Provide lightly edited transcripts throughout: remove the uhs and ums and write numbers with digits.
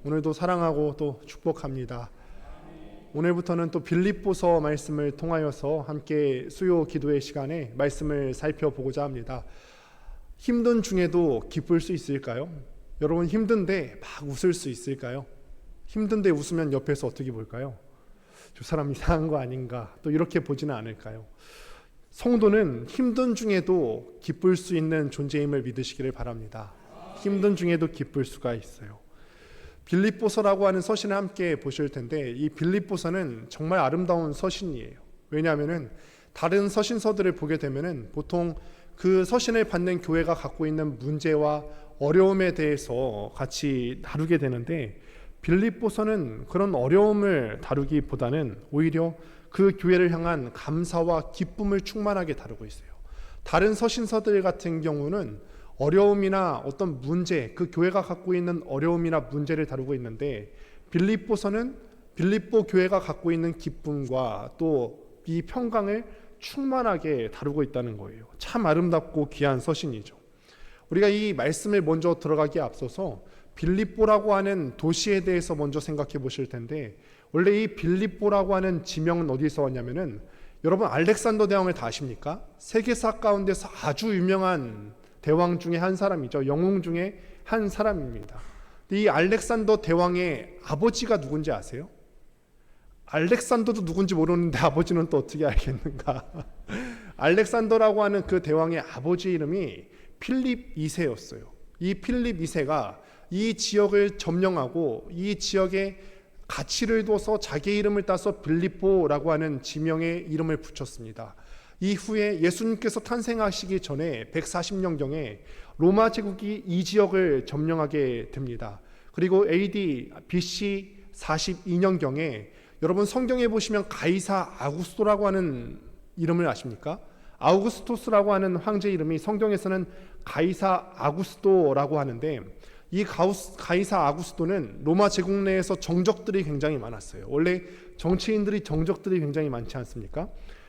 오늘도 사랑하고 또 축복합니다. 오늘부터는 또 빌립보서 말씀을 통하여서 함께 수요 기도의 시간에 말씀을 살펴보고자 합니다. 힘든 중에도 기쁠 수 있을까요? 여러분, 힘든데 막 웃을 수 있을까요? 힘든데 웃으면 옆에서 어떻게 볼까요? 저 사람 이상한 거 아닌가, 또 이렇게 보지는 않을까요? 성도는 힘든 중에도 기쁠 수 있는 존재임을 믿으시기를 바랍니다. 힘든 중에도 기쁠 수가 있어요. 빌립보서라고 하는 서신을 함께 보실 텐데, 이 빌립보서는 정말 아름다운 서신이에요. 왜냐하면 다른 서신서들을 보게 되면 보통 그 서신을 받는 교회가 갖고 있는 문제와 어려움에 대해서 같이 다루게 되는데, 빌립보서는 그런 어려움을 다루기보다는 오히려 그 교회를 향한 감사와 기쁨을 충만하게 다루고 있어요. 다른 서신서들 같은 경우는 어려움이나 어떤 문제, 그 교회가 갖고 있는 어려움이나 문제를 다루고 있는데, 빌립보서는 빌립보 교회가 갖고 있는 기쁨과 또 이 평강을 충만하게 다루고 있다는 거예요. 참 아름답고 귀한 서신이죠. 우리가 이 말씀을 먼저 들어가기에 앞서서 빌립보라고 하는 도시에 대해서 먼저 생각해 보실 텐데, 원래 이 빌립보라고 하는 지명은 어디서 왔냐면은, 여러분 알렉산더 대왕을 다 아십니까? 세계사 가운데서 아주 유명한 대왕 중에 한 사람이죠. 영웅 중에 한 사람입니다. 이 알렉산더 대왕의 아버지가 누군지 아세요? 알렉산더도 누군지 모르는데 아버지는 또 어떻게 알겠는가? 알렉산더라고 하는 그 대왕의 아버지 이름이 필립 2세였어요. 이 필립 2세가 이 지역을 점령하고 이 지역에 가치를 둬서 자기 이름을 따서 빌립보라고 하는 지명의 이름을 붙였습니다. 이후에 예수님께서 탄생하시기 전에 140년경에 로마 제국이 이 지역을 점령하게 됩니다. 그리고 AD BC 42년경에 여러분 성경에 보시면 가이사 아구스토라고 하는 이름을 아십니까? 아우구스토스라고 하는 황제 이름이 성경에서는 가이사 아구스토라고 하는데, 이 가이사 아구스토는 로마 제국 내에서 정적들이 굉장히 많았어요. 원래 정치인들이 정적들이 굉장히 많지 않습니까?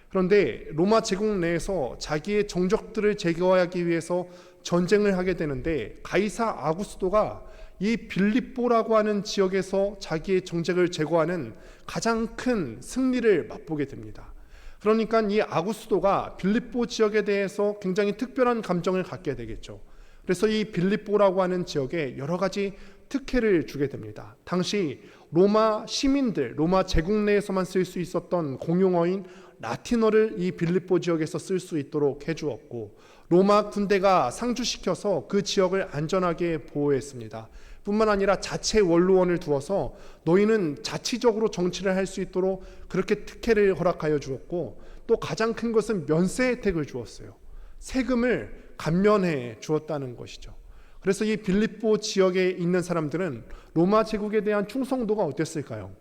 그런데 로마 제국 내에서 자기의 정적들을 제거하기 위해서 전쟁을 하게 되는데, 가이사 아구스토가 이 빌립보라고 하는 지역에서 자기의 정적을 제거하는 가장 큰 승리를 맛보게 됩니다. 그러니까 이 아구스토가 빌립보 지역에 대해서 굉장히 특별한 감정을 갖게 되겠죠. 그래서 이 빌립보라고 하는 지역에 여러 가지 특혜를 주게 됩니다. 당시 로마 시민들, 로마 제국 내에서만 쓸 수 있었던 공용어인 라틴어를 이 빌립보 지역에서 쓸 수 있도록 해주었고, 로마 군대가 상주시켜서 그 지역을 안전하게 보호했습니다. 뿐만 아니라 자체 원로원을 두어서 너희는 자치적으로 정치를 할 수 있도록 그렇게 특혜를 허락하여 주었고, 또 가장 큰 것은 면세 혜택을 주었어요. 세금을 감면해 주었다는 것이죠. 그래서 이 빌립보 지역에 있는 사람들은 로마 제국에 대한 충성도가 어땠을까요?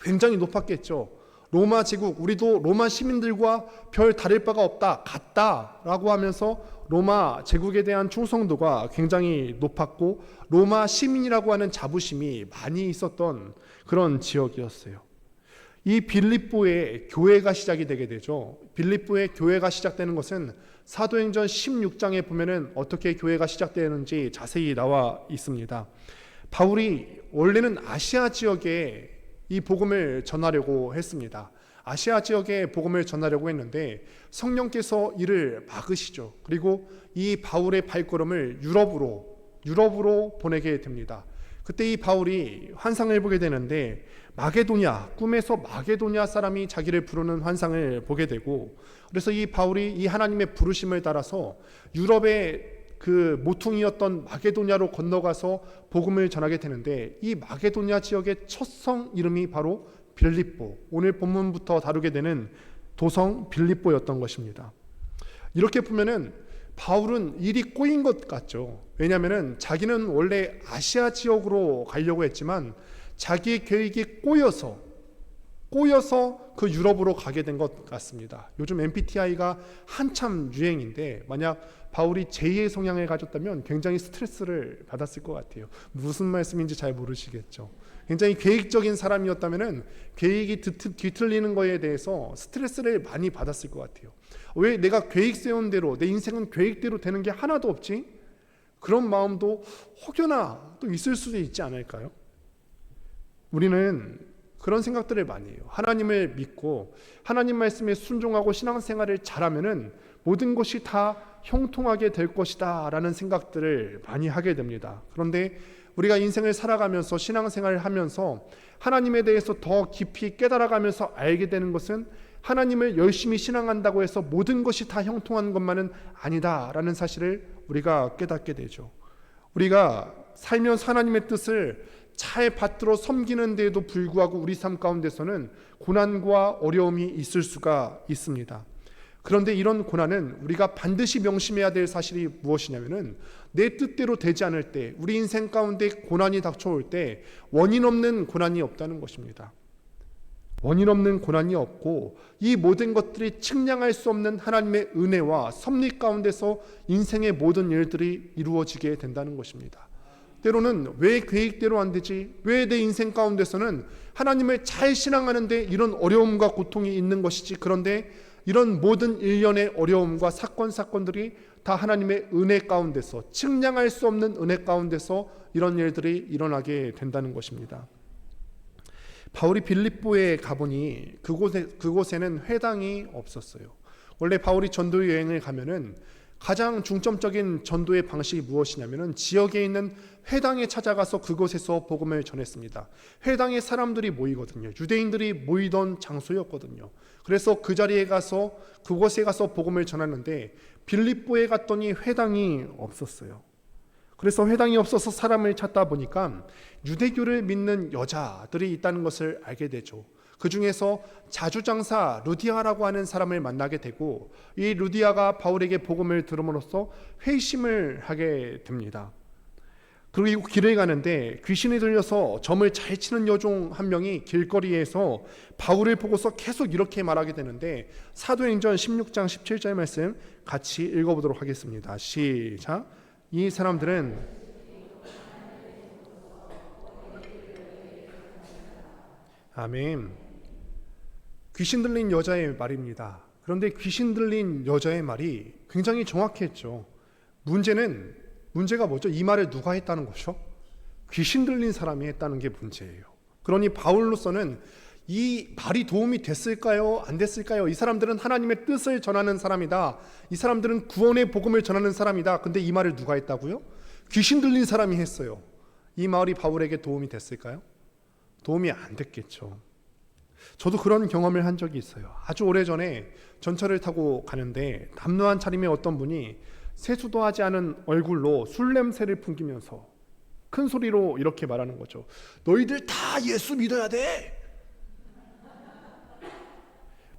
굉장히 높았겠죠. 로마 제국, 우리도 로마 시민들과 별 다를 바가 없다, 같다라고 하면서 로마 제국에 대한 충성도가 굉장히 높았고, 로마 시민이라고 하는 자부심이 많이 있었던 그런 지역이었어요. 이 빌립보에 교회가 시작이 되게 되죠. 빌립보에 교회가 시작되는 것은 사도행전 16장에 보면은 어떻게 교회가 시작되는지 자세히 나와 있습니다. 바울이 원래는 아시아 지역에 이 복음을 전하려고 했습니다. 아시아 지역에 복음을 전하려고 했는데 성령께서 이를 막으시죠. 그리고 이 바울의 발걸음을 유럽으로 보내게 됩니다. 그때 이 바울이 환상을 보게 되는데, 마게도냐, 꿈에서 마게도냐 사람이 자기를 부르는 환상을 보게 되고, 그래서 이 바울이 이 하나님의 부르심을 따라서 유럽의 그 모퉁이였던 마게도냐로 건너가서 복음을 전하게 되는데, 이 마게도냐 지역의 첫 성 이름이 바로 빌립보, 오늘 본문부터 다루게 되는 도성 빌립보였던 것입니다. 이렇게 보면은 바울은 일이 꼬인 것 같죠. 왜냐하면 자기는 원래 아시아 지역으로 가려고 했지만 자기의 계획이 꼬여서 그 유럽으로 가게 된 것 같습니다. 요즘 MBTI가 한참 유행인데, 만약 바울이 제2의 성향을 가졌다면 굉장히 스트레스를 받았을 것 같아요. 무슨 말씀인지 잘 모르시겠죠. 굉장히 계획적인 사람이었다면 계획이 뒤틀리는 거에 대해서 스트레스를 많이 받았을 것 같아요. 왜 내가 계획 세운 대로, 내 인생은 계획대로 되는 게 하나도 없지? 그런 마음도 혹여나 또 있을 수도 있지 않을까요? 우리는 그런 생각들을 많이 해요. 하나님을 믿고 하나님 말씀에 순종하고 신앙생활을 잘하면은 모든 것이 다 형통하게 될 것이다 라는 생각들을 많이 하게 됩니다. 그런데 우리가 인생을 살아가면서 신앙생활을 하면서 하나님에 대해서 더 깊이 깨달아가면서 알게 되는 것은 하나님을 열심히 신앙한다고 해서 모든 것이 다 형통한 것만은 아니다 라는 사실을 우리가 깨닫게 되죠. 우리가 살면서 하나님의 뜻을 잘 받들어 섬기는 데에도 불구하고 우리 삶 가운데서는 고난과 어려움이 있을 수가 있습니다. 그런데 이런 고난은 우리가 반드시 명심해야 될 사실이 무엇이냐면은 내 뜻대로 되지 않을 때, 우리 인생 가운데 고난이 닥쳐올 때 원인 없는 고난이 없다는 것입니다. 원인 없는 고난이 없고 이 모든 것들이 측량할 수 없는 하나님의 은혜와 섭리 가운데서 인생의 모든 일들이 이루어지게 된다는 것입니다. 때로는 왜 계획대로 안 되지? 왜 내 인생 가운데서는 하나님을 잘 신앙하는데 이런 어려움과 고통이 있는 것이지? 그런데 이런 모든 일련의 어려움과 사건들이 다 하나님의 은혜 가운데서, 측량할 수 없는 은혜 가운데서 이런 일들이 일어나게 된다는 것입니다. 바울이 빌립보에 가보니 그곳에는 회당이 없었어요. 원래 바울이 전도 여행을 가면은 가장 중점적인 전도의 방식이 무엇이냐면은 지역에 있는 회당에 찾아가서 그곳에서 복음을 전했습니다. 회당에 사람들이 모이거든요. 유대인들이 모이던 장소였거든요. 그래서 그 자리에 가서 그곳에 가서 복음을 전하는데 빌립보에 갔더니 회당이 없었어요. 그래서 회당이 없어서 사람을 찾다 보니까 유대교를 믿는 여자들이 있다는 것을 알게 되죠. 그 중에서 자주장사 루디아라고 하는 사람을 만나게 되고 이 루디아가 바울에게 복음을 들음으로써 회심을 하게 됩니다. 그리고 길을 가는데 귀신이 들려서 점을 잘 치는 여종 한 명이 길거리에서 바울을 보고서 계속 이렇게 말하게 되는데 사도행전 16장 17절 말씀 같이 읽어보도록 하겠습니다. 시작. 이 사람들은 아멘. 귀신 들린 여자의 말입니다. 그런데 귀신 들린 여자의 말이 굉장히 정확했죠. 문제가 뭐죠? 이 말을 누가 했다는 거죠? 귀신 들린 사람이 했다는 게 문제예요. 그러니 바울로서는 이 말이 도움이 됐을까요? 안 됐을까요? 이 사람들은 하나님의 뜻을 전하는 사람이다. 이 사람들은 구원의 복음을 전하는 사람이다. 근데 이 말을 누가 했다고요? 귀신 들린 사람이 했어요. 이 말이 바울에게 도움이 됐을까요? 도움이 안 됐겠죠. 저도 그런 경험을 한 적이 있어요. 아주 오래전에 전철을 타고 가는데 남루한 차림의 어떤 분이 세수도 하지 않은 얼굴로 술 냄새를 풍기면서 큰 소리로 이렇게 말하는 거죠. 너희들 다 예수 믿어야 돼.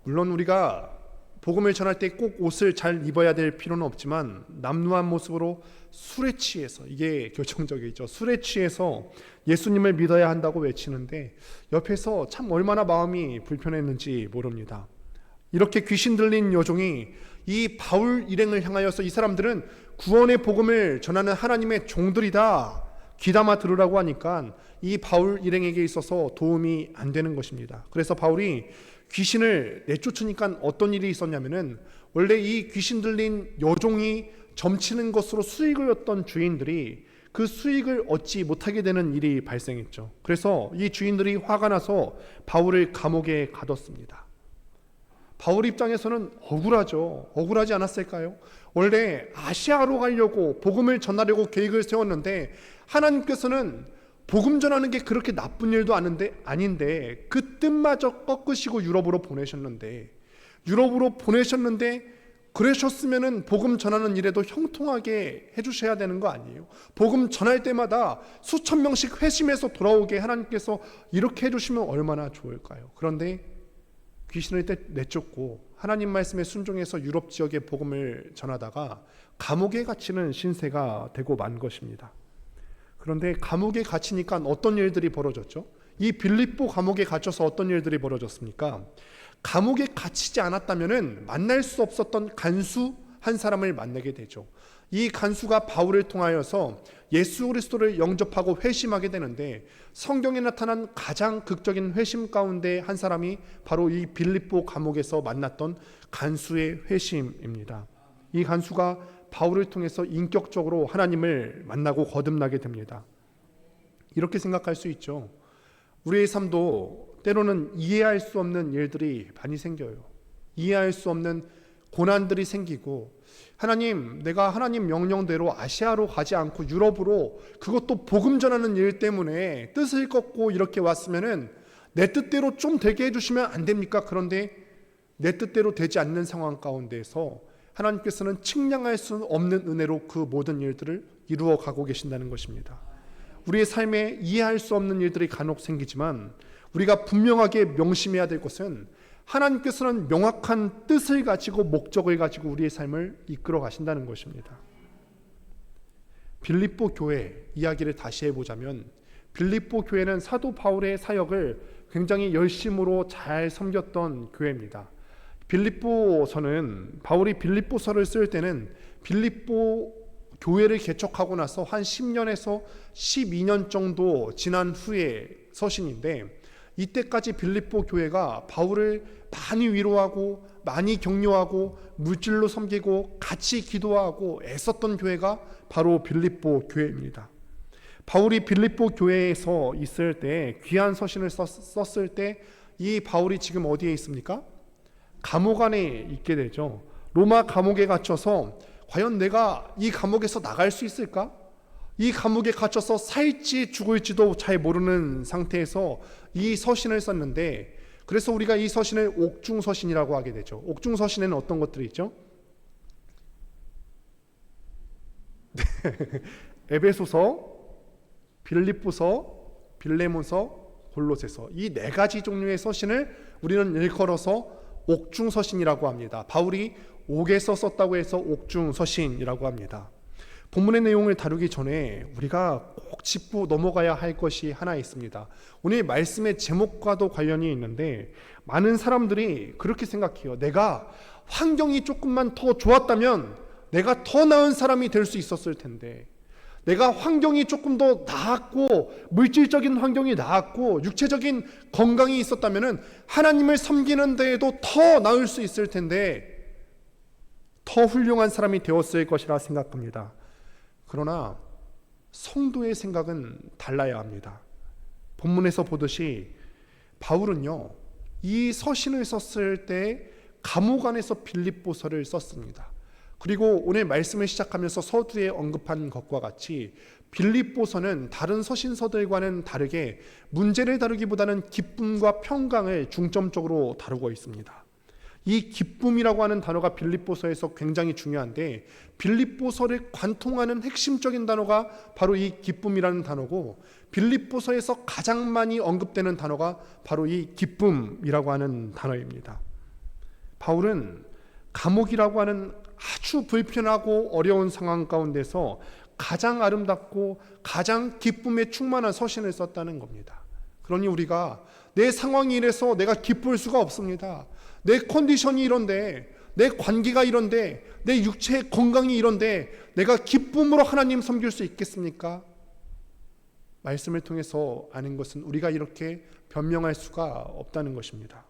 물론 우리가 복음을 전할 때 꼭 옷을 잘 입어야 될 필요는 없지만 남루한 모습으로 술에 취해서, 이게 결정적이죠. 술에 취해서 예수님을 믿어야 한다고 외치는데 옆에서 참 얼마나 마음이 불편했는지 모릅니다. 이렇게 귀신 들린 여종이 이 바울 일행을 향하여서 이 사람들은 구원의 복음을 전하는 하나님의 종들이다 귀담아 들으라고 하니까 이 바울 일행에게 있어서 도움이 안 되는 것입니다. 그래서 바울이 귀신을 내쫓으니까 어떤 일이 있었냐면은 원래 이 귀신 들린 여종이 점치는 것으로 수익을 얻던 주인들이 그 수익을 얻지 못하게 되는 일이 발생했죠. 그래서 이 주인들이 화가 나서 바울을 감옥에 가뒀습니다. 바울 입장에서는 억울하죠. 억울하지 않았을까요? 원래 아시아로 가려고 복음을 전하려고 계획을 세웠는데 하나님께서는 복음 전하는 게 그렇게 나쁜 일도 아닌데 그 뜻마저 꺾으시고 유럽으로 보내셨는데 그러셨으면은 복음 전하는 일에도 형통하게 해주셔야 되는 거 아니에요? 복음 전할 때마다 수천 명씩 회심해서 돌아오게 하나님께서 이렇게 해주시면 얼마나 좋을까요? 그런데 귀신을 내쫓고 하나님 말씀에 순종해서 유럽 지역에 복음을 전하다가 감옥에 갇히는 신세가 되고 만 것입니다. 그런데 감옥에 갇히니까 어떤 일들이 벌어졌죠? 이 빌립보 감옥에 갇혀서 어떤 일들이 벌어졌습니까? 감옥에 갇히지 않았다면은 만날 수 없었던 간수 한 사람을 만나게 되죠. 이 간수가 바울을 통하여서 예수 그리스도를 영접하고 회심하게 되는데 성경에 나타난 가장 극적인 회심 가운데 한 사람이 바로 이 빌립보 감옥에서 만났던 간수의 회심입니다. 이 간수가 바울을 통해서 인격적으로 하나님을 만나고 거듭나게 됩니다. 이렇게 생각할 수 있죠. 우리의 삶도 때로는 이해할 수 없는 일들이 많이 생겨요. 이해할 수 없는 고난들이 생기고, 하나님, 내가 하나님 명령대로 아시아로 가지 않고 유럽으로, 그것도 복음 전하는 일 때문에 뜻을 꺾고 이렇게 왔으면은 내 뜻대로 좀 되게 해주시면 안 됩니까? 그런데 내 뜻대로 되지 않는 상황 가운데에서 하나님께서는 측량할 수 없는 은혜로 그 모든 일들을 이루어 가고 계신다는 것입니다. 우리의 삶에 이해할 수 없는 일들이 간혹 생기지만 우리가 분명하게 명심해야 될 것은 하나님께서는 명확한 뜻을 가지고 목적을 가지고 우리의 삶을 이끌어 가신다는 것입니다. 빌립보 교회 이야기를 다시 해보자면, 빌립보 교회는 사도 바울의 사역을 굉장히 열심으로 잘 섬겼던 교회입니다. 빌립보서는, 바울이 빌립보서를 쓸 때는 빌립보 교회를 개척하고 나서 한 10년에서 12년 정도 지난 후에 서신인데, 이때까지 빌립보 교회가 바울을 많이 위로하고 많이 격려하고 물질로 섬기고 같이 기도하고 애썼던 교회가 바로 빌립보 교회입니다. 바울이 빌립보 교회에서 있을 때, 귀한 서신을 썼을 때 이 바울이 지금 어디에 있습니까? 감옥 안에 있게 되죠. 로마 감옥에 갇혀서 과연 내가 이 감옥에서 나갈 수 있을까? 이 감옥에 갇혀서 살지 죽을지도 잘 모르는 상태에서 이 서신을 썼는데, 그래서 우리가 이 서신을 옥중서신이라고 하게 되죠. 옥중서신에는 어떤 것들이 있죠? 에베소서, 빌립보서, 빌레몬서, 골로새서, 이 네 가지 종류의 서신을 우리는 일컬어서 옥중서신이라고 합니다. 바울이 옥에서 썼다고 해서 옥중서신이라고 합니다. 본문의 내용을 다루기 전에 우리가 꼭 짚고 넘어가야 할 것이 하나 있습니다. 오늘 말씀의 제목과도 관련이 있는데, 많은 사람들이 그렇게 생각해요. 내가 환경이 조금만 더 좋았다면 내가 더 나은 사람이 될 수 있었을 텐데, 내가 환경이 조금 더 나았고 물질적인 환경이 나았고 육체적인 건강이 있었다면 하나님을 섬기는 데에도 더 나을 수 있을 텐데 더 훌륭한 사람이 되었을 것이라 생각합니다. 그러나 성도의 생각은 달라야 합니다. 본문에서 보듯이 바울은요, 이 서신을 썼을 때 감옥 안에서 빌립보서를 썼습니다. 그리고 오늘 말씀을 시작하면서 서두에 언급한 것과 같이 빌립보서는 다른 서신서들과는 다르게 문제를 다루기보다는 기쁨과 평강을 중점적으로 다루고 있습니다. 이 기쁨이라고 하는 단어가 빌립보서에서 굉장히 중요한데, 빌립보서를 관통하는 핵심적인 단어가 바로 이 기쁨이라는 단어고, 빌립보서에서 가장 많이 언급되는 단어가 바로 이 기쁨이라고 하는 단어입니다. 바울은 감옥이라고 하는 아주 불편하고 어려운 상황 가운데서 가장 아름답고 가장 기쁨에 충만한 서신을 썼다는 겁니다. 그러니 우리가 내 상황이 이래서 내가 기쁠 수가 없습니다. 내 컨디션이 이런데, 내 관계가 이런데, 내 육체의 건강이 이런데 내가 기쁨으로 하나님 섬길 수 있겠습니까? 말씀을 통해서 아는 것은 우리가 이렇게 변명할 수가 없다는 것입니다.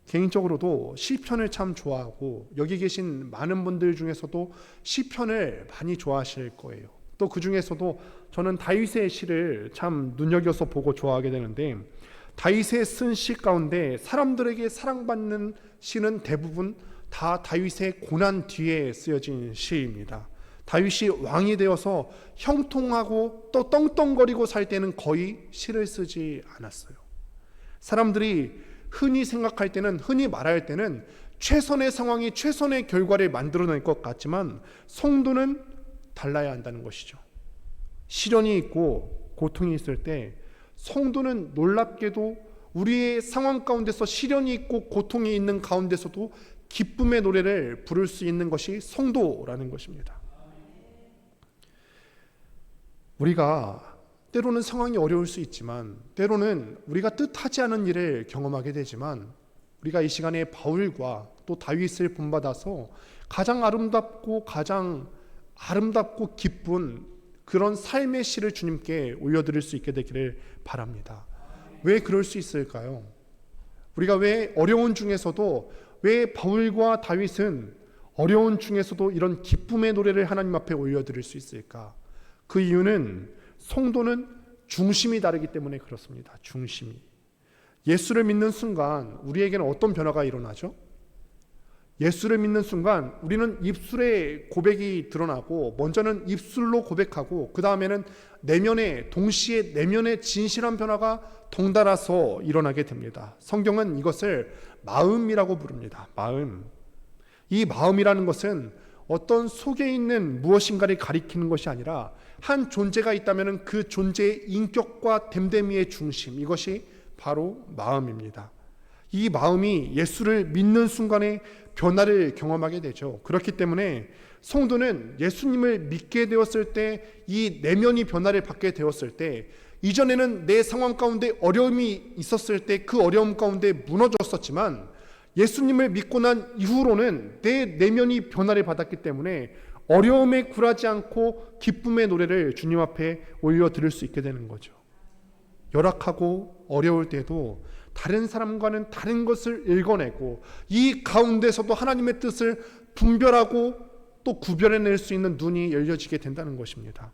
개인적으로도 시편을 참 좋아하고, 여기 계신 많은 분들 중에서도 시편을 많이 좋아하실 거예요. 또 그 중에서도 저는 다윗의 시를 참 눈여겨서 보고 좋아하게 되는데, 다윗의 쓴 시 가운데 사람들에게 사랑받는 시는 대부분 다 다윗의 고난 뒤에 쓰여진 시입니다. 다윗이 왕이 되어서 형통하고 또 떵떵거리고 살 때는 거의 시를 쓰지 않았어요. 사람들이 흔히 생각할 때는, 흔히 말할 때는 최선의 상황이 최선의 결과를 만들어낼 것 같지만 성도는 달라야 한다는 것이죠. 시련이 있고 고통이 있을 때 성도는 놀랍게도 우리의 상황 가운데서 시련이 있고 고통이 있는 가운데서도 기쁨의 노래를 부를 수 있는 것이 성도라는 것입니다. 우리가 때로는 상황이 어려울 수 있지만, 때로는 우리가 뜻하지 않은 일을 경험하게 되지만, 우리가 이 시간에 바울과 또 다윗을 본받아서 가장 아름답고 기쁜 그런 삶의 시를 주님께 올려드릴 수 있게 되기를 바랍니다. 왜 그럴 수 있을까요? 우리가 왜 어려운 중에서도, 왜 바울과 다윗은 어려운 중에서도 이런 기쁨의 노래를 하나님 앞에 올려드릴 수 있을까? 그 이유는 성도는 중심이 다르기 때문에 그렇습니다. 중심이. 예수를 믿는 순간 우리에게는 어떤 변화가 일어나죠? 예수를 믿는 순간 우리는 입술에 고백이 드러나고, 먼저는 입술로 고백하고 그 다음에는 동시에 내면의 진실한 변화가 덩달아서 일어나게 됩니다. 성경은 이것을 마음이라고 부릅니다. 마음. 이 마음이라는 것은 어떤 속에 있는 무엇인가를 가리키는 것이 아니라 한 존재가 있다면 그 존재의 인격과 됨됨이의 중심, 이것이 바로 마음입니다. 이 마음이 예수를 믿는 순간에 변화를 경험하게 되죠. 그렇기 때문에 성도는 예수님을 믿게 되었을 때, 이 내면이 변화를 받게 되었을 때, 이전에는 내 상황 가운데 어려움이 있었을 때 그 어려움 가운데 무너졌었지만, 예수님을 믿고 난 이후로는 내 내면이 변화를 받았기 때문에 어려움에 굴하지 않고 기쁨의 노래를 주님 앞에 올려드릴 수 있게 되는 거죠. 열악하고 어려울 때도 다른 사람과는 다른 것을 읽어내고, 이 가운데서도 하나님의 뜻을 분별하고 또 구별해낼 수 있는 눈이 열려지게 된다는 것입니다.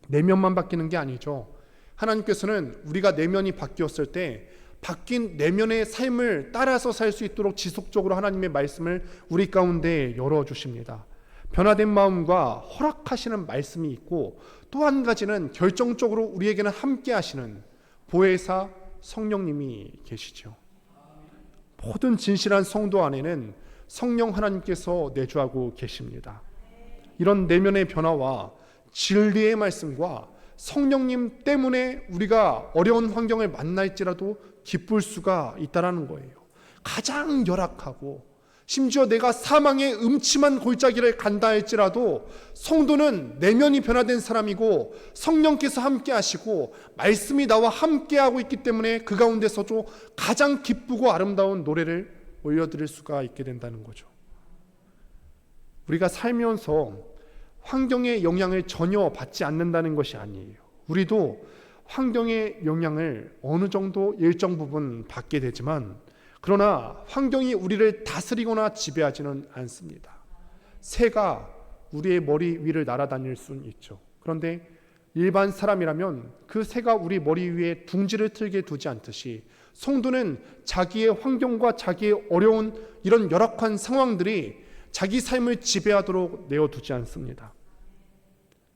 내면만 바뀌는 게 아니죠. 하나님께서는 우리가 내면이 바뀌었을 때 바뀐 내면의 삶을 따라서 살 수 있도록 지속적으로 하나님의 말씀을 우리 가운데 열어주십니다. 변화된 마음과 허락하시는 말씀이 있고, 또 한 가지는 결정적으로 우리에게는 함께 하시는 보혜사 성령님이 계시죠. 모든 진실한 성도 안에는 성령 하나님께서 내주하고 계십니다. 이런 내면의 변화와 진리의 말씀과 성령님 때문에 우리가 어려운 환경을 만날지라도 기쁠 수가 있다는 거예요. 가장 열악하고 심지어 내가 사망의 음침한 골짜기를 간다 할지라도 성도는 내면이 변화된 사람이고, 성령께서 함께 하시고 말씀이 나와 함께 하고 있기 때문에 그 가운데서도 가장 기쁘고 아름다운 노래를 올려드릴 수가 있게 된다는 거죠. 우리가 살면서 환경의 영향을 전혀 받지 않는다는 것이 아니에요. 우리도 환경의 영향을 어느 정도 일정 부분 받게 되지만, 그러나 환경이 우리를 다스리거나 지배하지는 않습니다. 새가 우리의 머리 위를 날아다닐 수는 있죠. 그런데 일반 사람이라면 그 새가 우리 머리 위에 둥지를 틀게 두지 않듯이, 성도는 자기의 환경과 자기의 어려운 이런 열악한 상황들이 자기 삶을 지배하도록 내어두지 않습니다.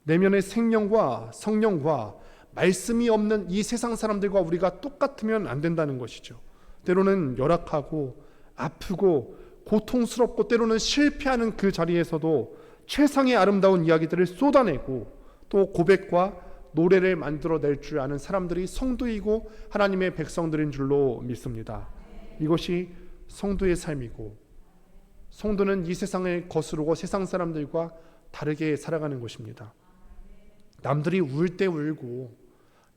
내면의 생명과 성령과 말씀이 없는 이 세상 사람들과 우리가 똑같으면 안 된다는 것이죠. 때로는 열악하고 아프고 고통스럽고 때로는 실패하는 그 자리에서도 최상의 아름다운 이야기들을 쏟아내고 또 고백과 노래를 만들어낼 줄 아는 사람들이 성도이고 하나님의 백성들인 줄로 믿습니다. 이것이 성도의 삶이고, 성도는 이 세상을 거스르고 세상 사람들과 다르게 살아가는 것입니다. 남들이 울 때 울고,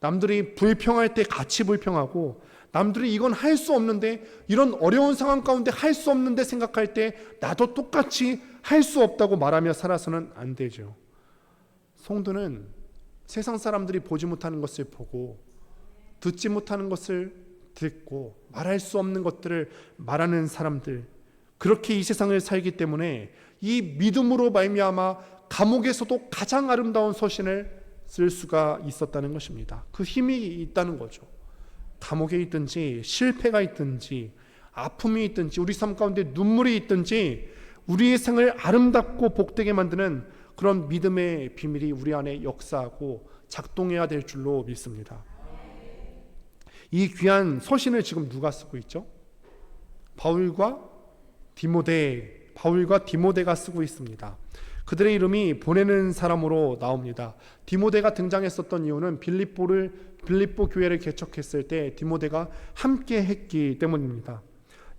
남들이 불평할 때 같이 불평하고, 남들이 이건 할 수 없는데, 이런 어려운 상황 가운데 할 수 없는데 생각할 때 나도 똑같이 할 수 없다고 말하며 살아서는 안 되죠. 성도는 세상 사람들이 보지 못하는 것을 보고, 듣지 못하는 것을 듣고, 말할 수 없는 것들을 말하는 사람들, 그렇게 이 세상을 살기 때문에 이 믿음으로 말미암아 감옥에서도 가장 아름다운 서신을 쓸 수가 있었다는 것입니다. 그 힘이 있다는 거죠. 감옥에 있든지 실패가 있든지 아픔이 있든지 우리 삶 가운데 눈물이 있든지 우리의 생을 아름답고 복되게 만드는 그런 믿음의 비밀이 우리 안에 역사하고 작동해야 될 줄로 믿습니다. 이 귀한 서신을 지금 누가 쓰고 있죠? 바울과 디모데가 쓰고 있습니다. 그들의 이름이 보내는 사람으로 나옵니다. 디모데가 등장했었던 이유는 빌립보 교회를 개척했을 때 디모데가 함께 했기 때문입니다.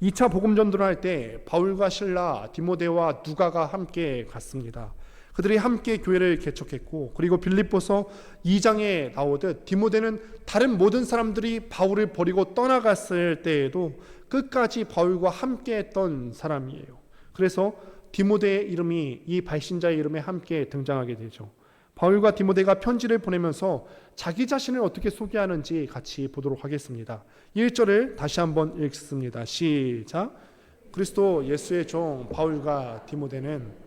2차 복음 전도를 할 때 바울과 실라, 디모데와 누가가 함께 갔습니다. 그들이 함께 교회를 개척했고, 그리고 빌립보서 2장에 나오듯 디모데는 다른 모든 사람들이 바울을 버리고 떠나갔을 때에도 끝까지 바울과 함께 했던 사람이에요. 그래서 디모데의 이름이 이 발신자의 이름에 함께 등장하게 되죠. 바울과 디모데가 편지를 보내면서 자기 자신을 어떻게 소개하는지 같이 보도록 하겠습니다. 1절을 다시 한번 읽습니다. 시작. 그리스도 예수의 종 바울과 디모데는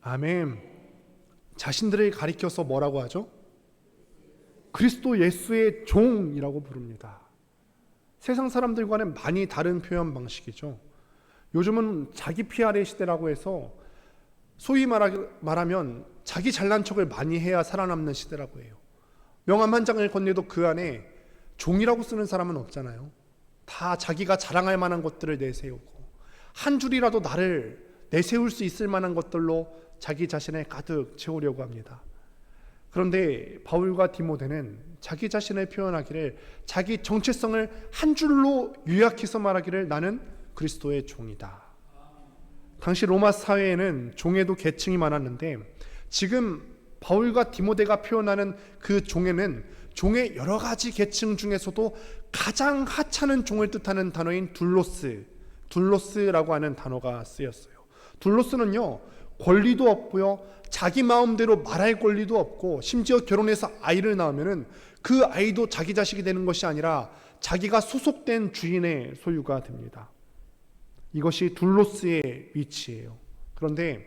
아멘. 자신들을 가리켜서 뭐라고 하죠? 그리스도 예수의 종이라고 부릅니다. 세상 사람들과는 많이 다른 표현 방식이죠. 요즘은 자기 PR의 시대라고 해서 소위 말하면 자기 잘난 척을 많이 해야 살아남는 시대라고 해요. 명함 한 장을 건네도 그 안에 종이라고 쓰는 사람은 없잖아요. 다 자기가 자랑할 만한 것들을 내세우고 한 줄이라도 나를 내세울 수 있을 만한 것들로 자기 자신을 가득 채우려고 합니다. 그런데 바울과 디모데는 자기 자신을 표현하기를, 자기 정체성을 한 줄로 요약해서 말하기를 나는 그리스도의 종이다. 당시 로마 사회에는 종에도 계층이 많았는데 지금 바울과 디모데가 표현하는 그 종에는 종의 여러 가지 계층 중에서도 가장 하찮은 종을 뜻하는 단어인 둘로스라고 하는 단어가 쓰였어요. 둘로스는요, 권리도 없고요, 자기 마음대로 말할 권리도 없고, 심지어 결혼해서 아이를 낳으면은 그 아이도 자기 자식이 되는 것이 아니라 자기가 소속된 주인의 소유가 됩니다. 이것이 둘로스의 위치예요. 그런데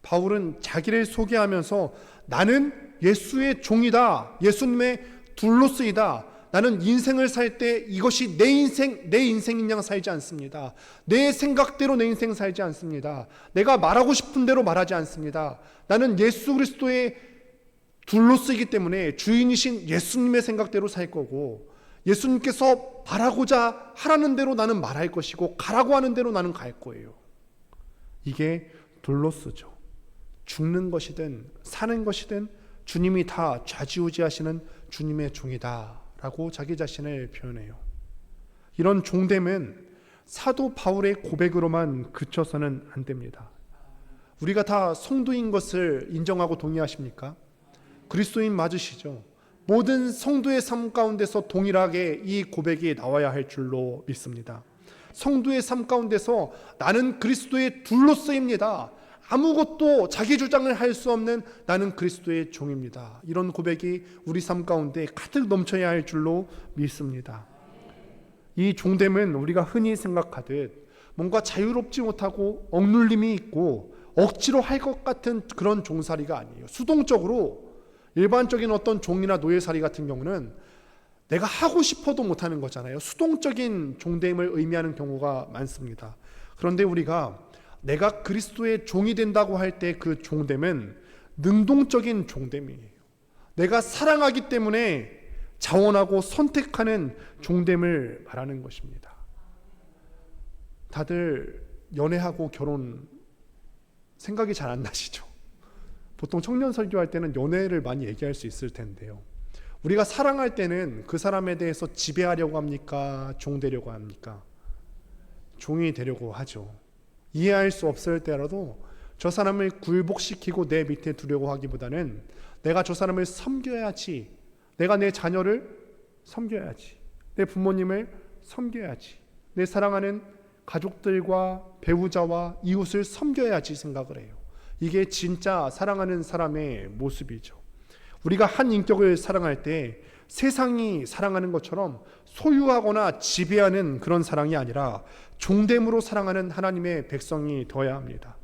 바울은 자기를 소개하면서 나는 예수의 종이다, 예수님의 둘로스이다, 나는 인생을 살 때 이것이 내 인생인 양 살지 않습니다. 내 생각대로 내 인생 살지 않습니다. 내가 말하고 싶은 대로 말하지 않습니다. 나는 예수 그리스도의 둘로쓰이기 때문에 주인이신 예수님의 생각대로 살 거고, 예수님께서 말하고자 하라는 대로 나는 말할 것이고, 가라고 하는 대로 나는 갈 거예요. 이게 둘로쓰죠. 죽는 것이든 사는 것이든 주님이 다 좌지우지하시는 주님의 종이다 라고 자기 자신을 표현해요. 이런 종됨은 사도 바울의 고백으로만 그쳐서는 안 됩니다. 우리가 다 성도인 것을 인정하고 동의하십니까? 그리스도인 맞으시죠? 모든 성도의 삶 가운데서 동일하게 이 고백이 나와야 할 줄로 믿습니다. 성도의 삶 가운데서 나는 그리스도의 둘로쓰입니다, 아무것도 자기 주장을 할 수 없는 나는 그리스도의 종입니다, 이런 고백이 우리 삶 가운데 가득 넘쳐야 할 줄로 믿습니다. 이 종됨은 우리가 흔히 생각하듯 뭔가 자유롭지 못하고 억눌림이 있고 억지로 할 것 같은 그런 종살이가 아니에요. 수동적으로 일반적인 어떤 종이나 노예살이 같은 경우는 내가 하고 싶어도 못하는 거잖아요. 수동적인 종됨을 의미하는 경우가 많습니다. 그런데 우리가 내가 그리스도의 종이 된다고 할 때 그 종됨은 능동적인 종됨이에요. 내가 사랑하기 때문에 자원하고 선택하는 종됨을 말하는 것입니다. 다들 연애하고 결혼 생각이 잘 안 나시죠? 보통 청년 설교할 때는 연애를 많이 얘기할 수 있을 텐데요, 우리가 사랑할 때는 그 사람에 대해서 지배하려고 합니까? 종되려고 합니까? 종이 되려고 하죠. 이해할 수 없을 때라도 저 사람을 굴복시키고 내 밑에 두려고 하기보다는 내가 저 사람을 섬겨야지, 내가 내 자녀를 섬겨야지, 내 부모님을 섬겨야지, 내 사랑하는 가족들과 배우자와 이웃을 섬겨야지 생각을 해요. 이게 진짜 사랑하는 사람의 모습이죠. 우리가 한 인격을 사랑할 때 세상이 사랑하는 것처럼 소유하거나 지배하는 그런 사랑이 아니라 종됨으로 사랑하는 하나님의 백성이 되어야 합니다.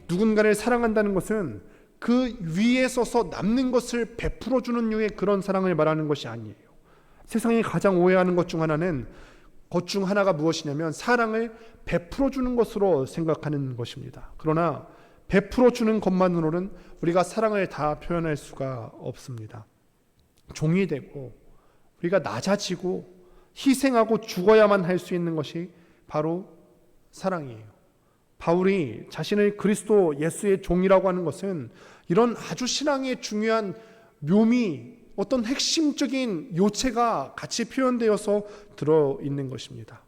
누군가를 사랑한다는 것은 그 위에 서서 남는 것을 베풀어주는 류의 그런 사랑을 말하는 것이 아니에요. 세상이 가장 오해하는 것 중 하나가 무엇이냐면 사랑을 베풀어주는 것으로 생각하는 것입니다. 그러나 베풀어주는 것만으로는 우리가 사랑을 다 표현할 수가 없습니다. 종이 되고 우리가 낮아지고 희생하고 죽어야만 할 수 있는 것이 바로 사랑이에요. 바울이 자신을 그리스도 예수의 종이라고 하는 것은 이런 아주 신앙의 중요한 묘미, 어떤 핵심적인 요체가 같이 표현되어서 들어있는 것입니다.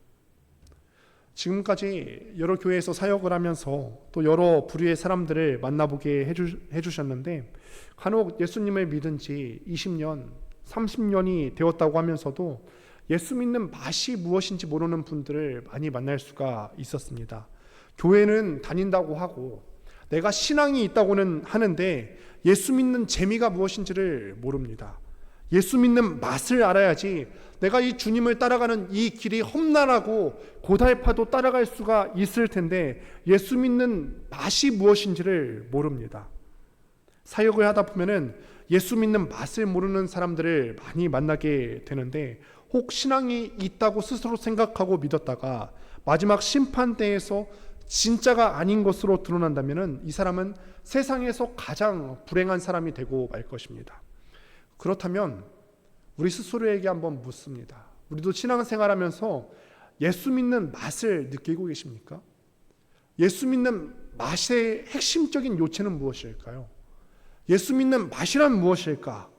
지금까지 여러 교회에서 사역을 하면서 또 여러 부류의 사람들을 만나보게 해주셨는데, 간혹 예수님을 믿은 지 20년, 30년이 되었다고 하면서도 예수 믿는 맛이 무엇인지 모르는 분들을 많이 만날 수가 있었습니다. 교회는 다닌다고 하고 내가 신앙이 있다고는 하는데 예수 믿는 재미가 무엇인지를 모릅니다. 예수 믿는 맛을 알아야지 내가 이 주님을 따라가는 이 길이 험난하고 고달파도 따라갈 수가 있을 텐데 예수 믿는 맛이 무엇인지를 모릅니다. 사역을 하다 보면은 예수 믿는 맛을 모르는 사람들을 많이 만나게 되는데 혹 신앙이 있다고 스스로 생각하고 믿었다가 마지막 심판대에서 진짜가 아닌 것으로 드러난다면은 이 사람은 세상에서 가장 불행한 사람이 되고 말 것입니다. 그렇다면 우리 스스로에게 한번 묻습니다. 우리도 신앙생활하면서 예수 믿는 맛을 느끼고 계십니까? 예수 믿는 맛의 핵심적인 요체는 무엇일까요? 예수 믿는 맛이란 무엇일까?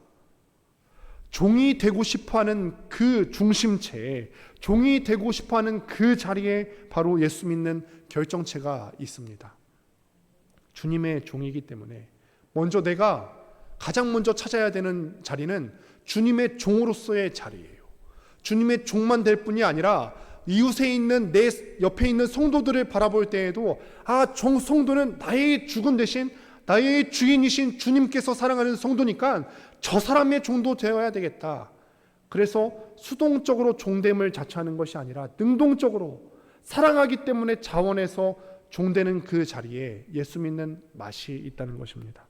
종이 되고 싶어하는 그 중심체에, 종이 되고 싶어하는 그 자리에 바로 예수 믿는 결정체가 있습니다. 주님의 종이기 때문에 내가 가장 먼저 찾아야 되는 자리는 주님의 종으로서의 자리예요. 주님의 종만 될 뿐이 아니라 이웃에 있는 내 옆에 있는 성도들을 바라볼 때에도 성도는 나의 주군 대신 나의 주인이신 주님께서 사랑하는 성도니까 저 사람의 종도 되어야 되겠다. 그래서 수동적으로 종됨을 자처하는 것이 아니라 능동적으로 사랑하기 때문에 자원해서 종되는 그 자리에 예수 믿는 맛이 있다는 것입니다.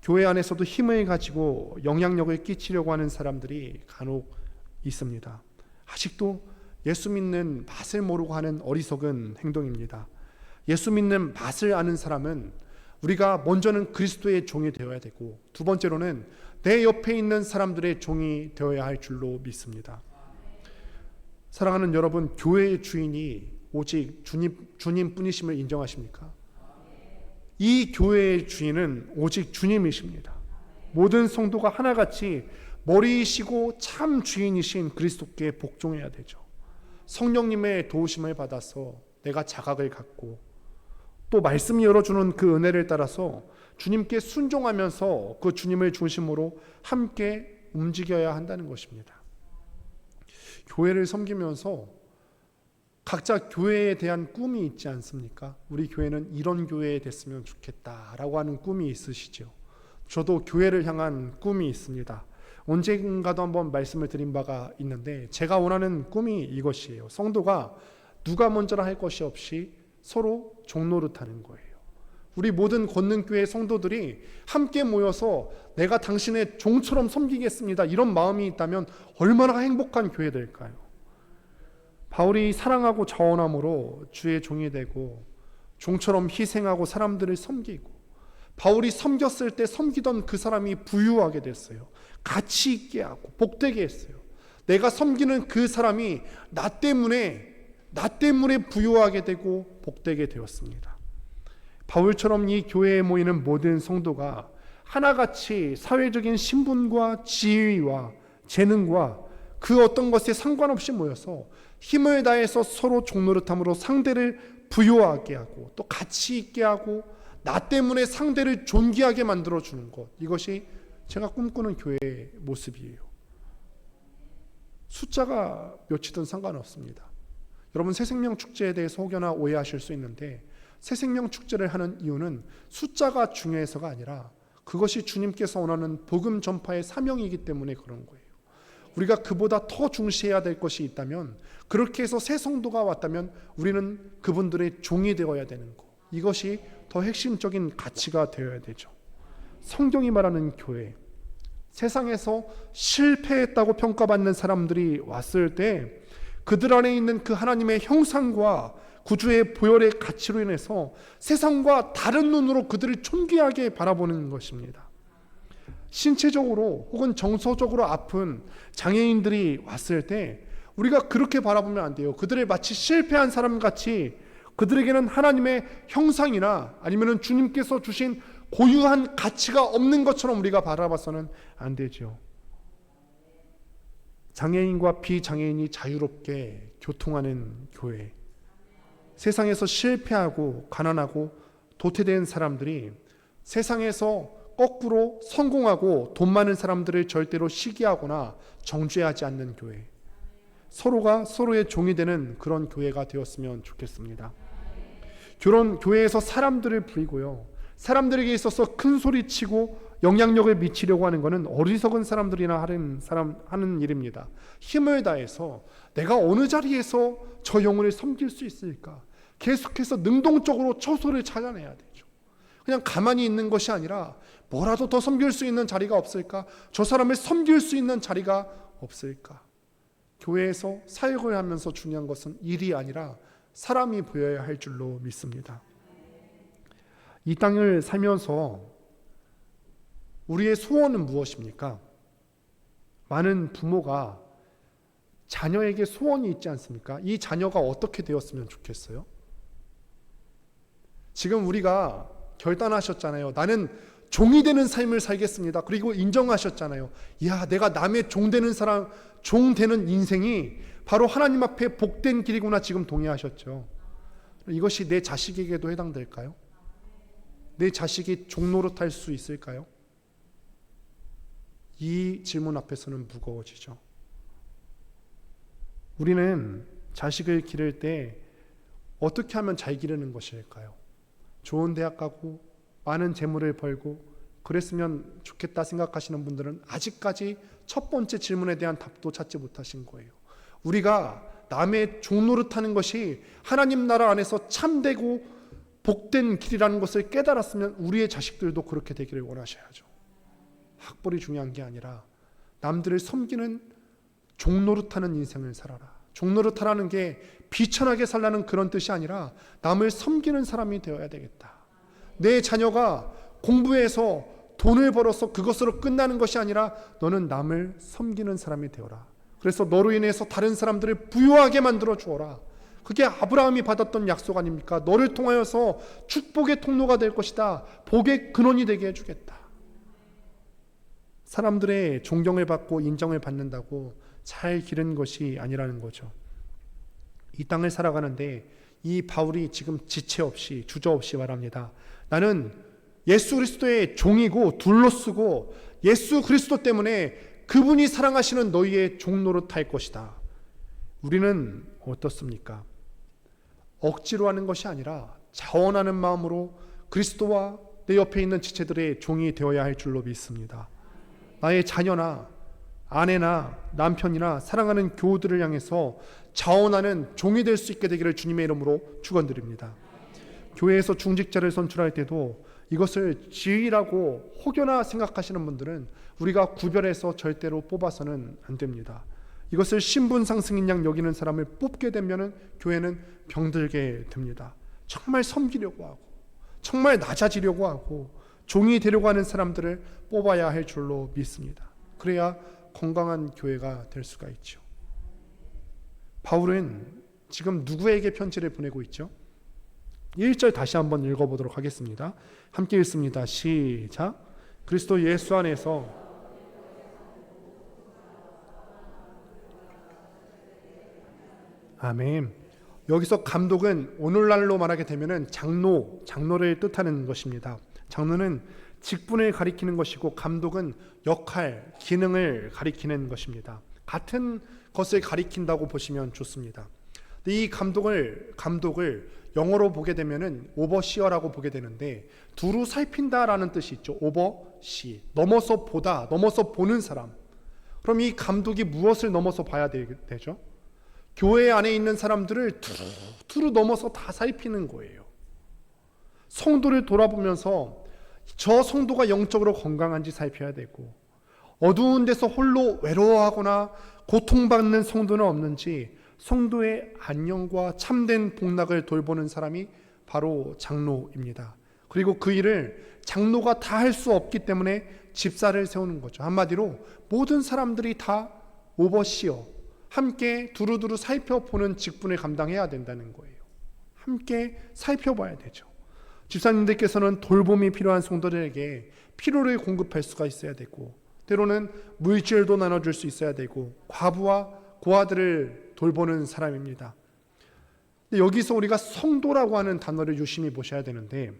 교회 안에서도 힘을 가지고 영향력을 끼치려고 하는 사람들이 간혹 있습니다. 아직도 예수 믿는 맛을 모르고 하는 어리석은 행동입니다. 예수 믿는 맛을 아는 사람은 우리가 먼저는 그리스도의 종이 되어야 되고 두 번째로는 내 옆에 있는 사람들의 종이 되어야 할 줄로 믿습니다. 사랑하는 여러분, 교회의 주인이 오직 주님뿐이심을 인정하십니까? 이 교회의 주인은 오직 주님이십니다. 모든 성도가 하나같이 머리이시고 참 주인이신 그리스도께 복종해야 되죠. 성령님의 도우심을 받아서 내가 자각을 갖고 또 말씀이 열어주는 그 은혜를 따라서 주님께 순종하면서 그 주님을 중심으로 함께 움직여야 한다는 것입니다. 교회를 섬기면서 각자 교회에 대한 꿈이 있지 않습니까? 우리 교회는 이런 교회 됐으면 좋겠다라고 하는 꿈이 있으시죠. 저도 교회를 향한 꿈이 있습니다. 언젠가도 한번 말씀을 드린 바가 있는데 제가 원하는 꿈이 이것이에요. 성도가 누가 먼저라 할 것이 없이 서로 종노릇하는 거예요. 우리 모든 걷는교회 성도들이 함께 모여서 내가 당신의 종처럼 섬기겠습니다, 이런 마음이 있다면 얼마나 행복한 교회 될까요? 바울이 사랑하고 자원함으로 주의 종이 되고 종처럼 희생하고 사람들을 섬기고, 바울이 섬겼을 때 섬기던 그 사람이 부유하게 됐어요. 가치 있게 하고 복되게 했어요. 내가 섬기는 그 사람이 나 때문에 부유하게 되고 복되게 되었습니다. 바울처럼 이 교회에 모이는 모든 성도가 하나같이 사회적인 신분과 지위와 재능과 그 어떤 것에 상관없이 모여서 힘을 다해서 서로 종노릇함으로 상대를 부유하게 하고 또 가치 있게 하고 나 때문에 상대를 존귀하게 만들어주는 것, 이것이 제가 꿈꾸는 교회의 모습이에요. 숫자가 몇이든 상관없습니다. 여러분, 새생명 축제에 대해서 혹여나 오해하실 수 있는데 새생명 축제를 하는 이유는 숫자가 중요해서가 아니라 그것이 주님께서 원하는 복음 전파의 사명이기 때문에 그런 거예요. 우리가 그보다 더 중시해야 될 것이 있다면, 그렇게 해서 새 성도가 왔다면 우리는 그분들의 종이 되어야 되는 것, 이것이 더 핵심적인 가치가 되어야 되죠. 성경이 말하는 교회, 세상에서 실패했다고 평가받는 사람들이 왔을 때 그들 안에 있는 그 하나님의 형상과 구주의 보혈의 가치로 인해서 세상과 다른 눈으로 그들을 존귀하게 바라보는 것입니다. 신체적으로 혹은 정서적으로 아픈 장애인들이 왔을 때 우리가 그렇게 바라보면 안 돼요. 그들을 마치 실패한 사람같이, 그들에게는 하나님의 형상이나 아니면 주님께서 주신 고유한 가치가 없는 것처럼 우리가 바라봐서는 안 되죠. 장애인과 비장애인이 자유롭게 교통하는 교회, 세상에서 실패하고 가난하고 도태된 사람들이 세상에서 거꾸로 성공하고 돈 많은 사람들을 절대로 시기하거나 정죄하지 않는 교회, 서로가 서로의 종이 되는 그런 교회가 되었으면 좋겠습니다. 그런 교회에서 사람들을 부리고요, 사람들에게 있어서 큰 소리 치고 영향력을 미치려고 하는 것은 어리석은 사람들이나 하는 일입니다. 힘을 다해서 내가 어느 자리에서 저 영혼을 섬길 수 있을까? 계속해서 능동적으로 처소를 찾아내야 되죠. 그냥 가만히 있는 것이 아니라 뭐라도 더 섬길 수 있는 자리가 없을까? 저 사람을 섬길 수 있는 자리가 없을까? 교회에서 사역을 하면서 중요한 것은 일이 아니라 사람이 보여야 할 줄로 믿습니다. 이 땅을 살면서 우리의 소원은 무엇입니까? 많은 부모가 자녀에게 소원이 있지 않습니까? 이 자녀가 어떻게 되었으면 좋겠어요? 지금 우리가 결단하셨잖아요. 나는 종이 되는 삶을 살겠습니다. 그리고 인정하셨잖아요. 야, 내가 남의 종 되는 사람, 종 되는 인생이 바로 하나님 앞에 복된 길이구나. 지금 동의하셨죠. 이것이 내 자식에게도 해당될까요? 내 자식이 종 노릇할 수 있을까요? 이 질문 앞에서는 무거워지죠. 우리는 자식을 기를 때 어떻게 하면 잘 기르는 것일까요? 좋은 대학 가고 많은 재물을 벌고 그랬으면 좋겠다 생각하시는 분들은 아직까지 첫 번째 질문에 대한 답도 찾지 못하신 거예요. 우리가 남의 종 노릇하는 것이 하나님 나라 안에서 참되고 복된 길이라는 것을 깨달았으면 우리의 자식들도 그렇게 되기를 원하셔야죠. 학벌이 중요한 게 아니라 남들을 섬기는 종 노릇하는 인생을 살아라. 종 노릇하라는 게 비천하게 살라는 그런 뜻이 아니라 남을 섬기는 사람이 되어야 되겠다. 내 자녀가 공부해서 돈을 벌어서 그것으로 끝나는 것이 아니라 너는 남을 섬기는 사람이 되어라. 그래서 너로 인해서 다른 사람들을 부유하게 만들어 주어라. 그게 아브라함이 받았던 약속 아닙니까? 너를 통하여서 축복의 통로가 될 것이다. 복의 근원이 되게 해주겠다. 사람들의 존경을 받고 인정을 받는다고 잘 기른 것이 아니라는 거죠. 이 땅을 살아가는데 이 바울이 지금 지체 없이 주저없이 말합니다. 나는 예수 그리스도의 종이고 둘러쓰고 예수 그리스도 때문에 그분이 사랑하시는 너희의 종노릇할 것이다. 우리는 어떻습니까? 억지로 하는 것이 아니라 자원하는 마음으로 그리스도와 내 옆에 있는 지체들의 종이 되어야 할 줄로 믿습니다. 나의 자녀나 아내나 남편이나 사랑하는 교우들을 향해서 자원하는 종이 될 수 있게 되기를 주님의 이름으로 축원드립니다. 교회에서 중직자를 선출할 때도 이것을 지위라고 혹여나 생각하시는 분들은 우리가 구별해서 절대로 뽑아서는 안 됩니다. 이것을 신분 상승인 양 여기는 사람을 뽑게 되면 교회는 병들게 됩니다. 정말 섬기려고 하고 정말 낮아지려고 하고 종이 되려고 하는 사람들을 뽑아야 할 줄로 믿습니다. 그래야 건강한 교회가 될 수가 있죠. 바울은 지금 누구에게 편지를 보내고 있죠? 1절 다시 한번 읽어보도록 하겠습니다. 함께 읽습니다. 시작. 그리스도 예수 안에서 아멘. 여기서 감독은 오늘날로 말하게 되면 장로를 뜻하는 것입니다. 장로는 직분을 가리키는 것이고 감독은 역할, 기능을 가리키는 것입니다. 같은 것을 가리킨다고 보시면 좋습니다. 이 감독을 영어로 보게 되면은 오버시어라고 보게 되는데 두루 살핀다라는 뜻이 있죠. 오버시, 넘어서 보다, 넘어서 보는 사람. 그럼 이 감독이 무엇을 넘어서 봐야 되죠? 교회 안에 있는 사람들을 두루 넘어서 다 살피는 거예요. 성도를 돌아보면서 저 성도가 영적으로 건강한지 살펴야 되고 어두운 데서 홀로 외로워하거나 고통받는 성도는 없는지 성도의 안녕과 참된 복락을 돌보는 사람이 바로 장로입니다. 그리고 그 일을 장로가 다 할 수 없기 때문에 집사를 세우는 거죠. 한마디로 모든 사람들이 다 오버시어 함께 두루두루 살펴보는 직분을 감당해야 된다는 거예요. 함께 살펴봐야 되죠. 집사님들께서는 돌봄이 필요한 성도들에게 필요를 공급할 수가 있어야 되고 때로는 물질도 나눠줄 수 있어야 되고 과부와 고아들을 돌보는 사람입니다. 여기서 우리가 성도라고 하는 단어를 유심히 보셔야 되는데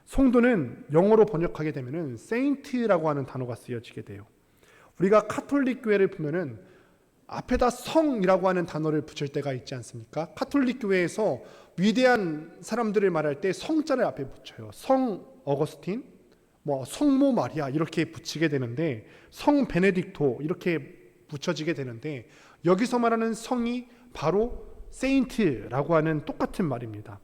성도는 영어로 번역하게 되면은 세인트라고 하는 단어가 쓰여지게 돼요. 우리가 카톨릭 교회를 보면은 앞에다 성이라고 하는 단어를 붙일 때가 있지 않습니까? 카톨릭 교회에서 위대한 사람들을 말할 때 성자를 앞에 붙여요. 성 어거스틴, 뭐 성모 마리아 이렇게 붙이게 되는데, 성 베네딕토 이렇게 붙여지게 되는데, 여기서 말하는 성이 바로 세인트라고 하는 똑같은 말입니다.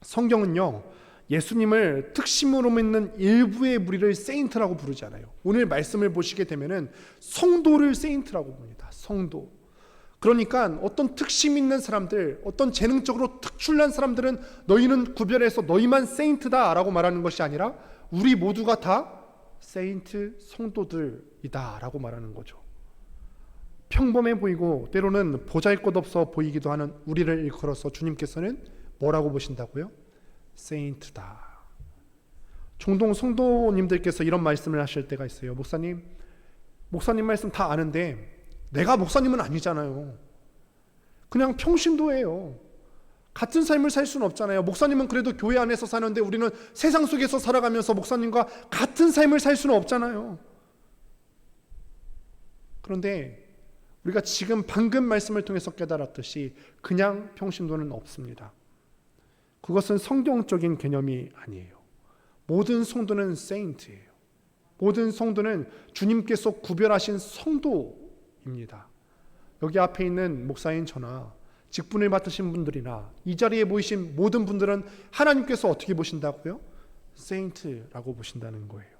성경은요, 예수님을 특심으로 믿는 일부의 무리를 세인트라고 부르지 않아요. 오늘 말씀을 보시게 되면은 성도를 세인트라고 봅니다. 성도. 그러니까 어떤 특심 있는 사람들, 어떤 재능적으로 특출난 사람들은 너희는 구별해서 너희만 세인트다라고 말하는 것이 아니라 우리 모두가 다 세인트 성도들이다 라고 말하는 거죠. 평범해 보이고 때로는 보잘것없어 보이기도 하는 우리를 일컬어서 주님께서는 뭐라고 보신다고요? 세인트다. 종종 성도님들께서 이런 말씀을 하실 때가 있어요. 목사님 말씀 다 아는데 내가 목사님은 아니잖아요. 그냥 평신도예요. 같은 삶을 살 수는 없잖아요. 목사님은 그래도 교회 안에서 사는데 우리는 세상 속에서 살아가면서 목사님과 같은 삶을 살 수는 없잖아요. 그런데 우리가 지금 방금 말씀을 통해서 깨달았듯이 그냥 평신도는 없습니다. 그것은 성경적인 개념이 아니에요. 모든 성도는 세인트예요. 모든 성도는 주님께서 구별하신 성도입니다. 여기 앞에 있는 목사인 저나 직분을 맡으신 분들이나 이 자리에 모이신 모든 분들은 하나님께서 어떻게 보신다고요? 세인트라고 보신다는 거예요.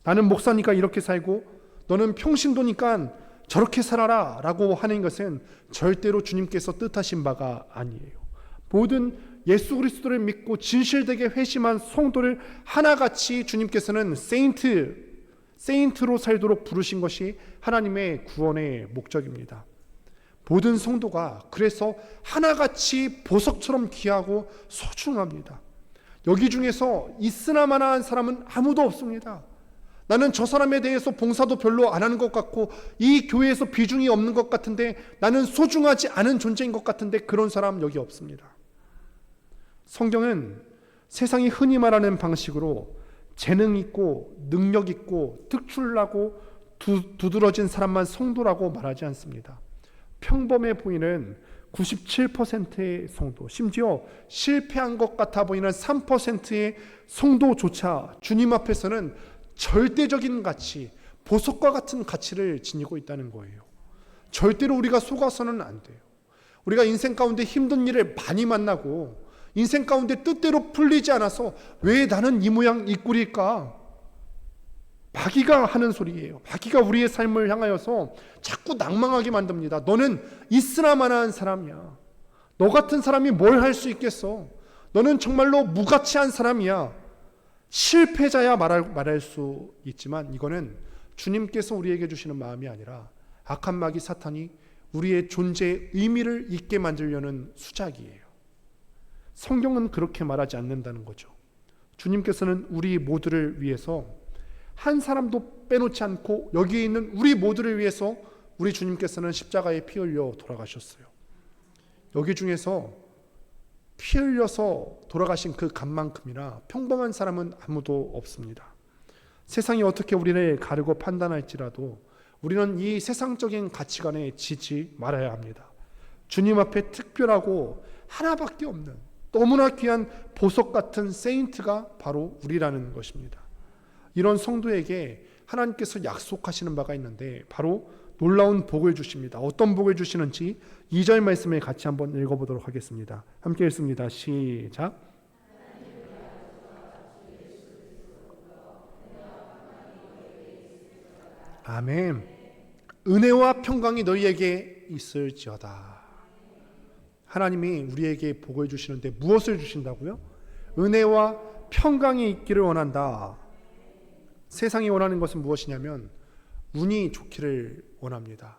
나는 목사니까 이렇게 살고 너는 평신도니까 저렇게 살아라 라고 하는 것은 절대로 주님께서 뜻하신 바가 아니에요. 모든 예수 그리스도를 믿고 진실되게 회심한 성도를 하나같이 주님께서는 세인트로 살도록 부르신 것이 하나님의 구원의 목적입니다. 모든 성도가 그래서 하나같이 보석처럼 귀하고 소중합니다. 여기 중에서 있으나마나한 사람은 아무도 없습니다. 나는 저 사람에 대해서 봉사도 별로 안 하는 것 같고 이 교회에서 비중이 없는 것 같은데 나는 소중하지 않은 존재인 것 같은데 그런 사람 여기 없습니다. 성경은 세상이 흔히 말하는 방식으로 재능 있고 능력 있고 특출나고 두드러진 사람만 성도라고 말하지 않습니다. 평범해 보이는 97%의 성도, 심지어 실패한 것 같아 보이는 3%의 성도조차 주님 앞에서는 절대적인 가치, 보석과 같은 가치를 지니고 있다는 거예요. 절대로 우리가 속아서는 안 돼요. 우리가 인생 가운데 힘든 일을 많이 만나고 인생 가운데 뜻대로 풀리지 않아서 왜 나는 이 모양 이 꼴일까? 마귀가 하는 소리예요. 마귀가 우리의 삶을 향하여서 자꾸 낭망하게 만듭니다. 너는 있으나마나한 사람이야. 너 같은 사람이 뭘 할 수 있겠어? 너는 정말로 무가치한 사람이야. 실패자야 말할 수 있지만 이거는 주님께서 우리에게 주시는 마음이 아니라 악한 마귀 사탄이 우리의 존재의 의미를 잊게 만들려는 수작이에요. 성경은 그렇게 말하지 않는다는 거죠. 주님께서는 우리 모두를 위해서 한 사람도 빼놓지 않고 여기에 있는 우리 모두를 위해서 우리 주님께서는 십자가에 피 흘려 돌아가셨어요. 여기 중에서 피 흘려서 돌아가신 그 값만큼이나 평범한 사람은 아무도 없습니다. 세상이 어떻게 우리를 가르고 판단할지라도 우리는 이 세상적인 가치관에 지지 말아야 합니다. 주님 앞에 특별하고 하나밖에 없는 너무나 귀한 보석 같은 세인트가 바로 우리라는 것입니다. 이런 성도에게 하나님께서 약속하시는 바가 있는데 바로 놀라운 복을 주십니다. 어떤 복을 주시는지 2절 말씀을 같이 한번 읽어보도록 하겠습니다. 함께 읽습니다. 시작. 아멘. 은혜와 평강이 너희에게 있을지어다. 하나님이 우리에게 복을 주시는데 무엇을 주신다고요? 은혜와 평강이 있기를 원한다. 세상이 원하는 것은 무엇이냐면 운이 좋기를 원합니다.